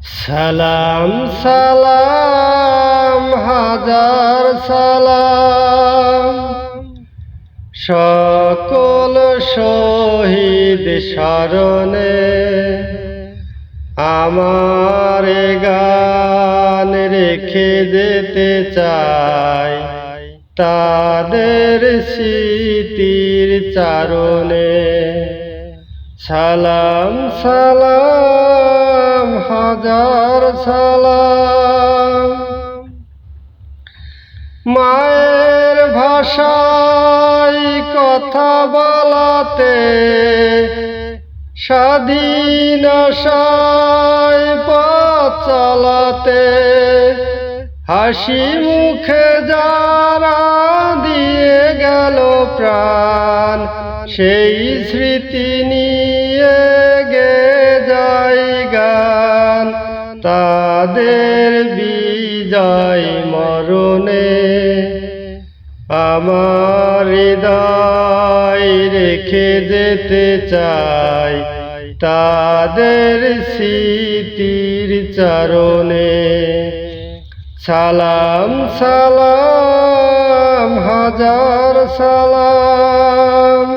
সালাম সালাম হাজার সালাম সকল শহীদ স্মরণে আমার গান রেখে যেতে চাই তাদের স্মৃতির চারণে। সালাম সালাম হাজার সালাম। মায়ের ভাষায় কথা বলাতে স্বাধীন আশায় পথ চলাতে হাসি মুখে যারা দিয়ে গেল প্রাণ সেই স্মৃতি নিয়ে গে যাই গান তাদের বিজয় মরণে। আমার হৃদয় রেখে যেতে চাই তাদের স্মৃতির চারণে। সালাম সালাম হাজার সালাম।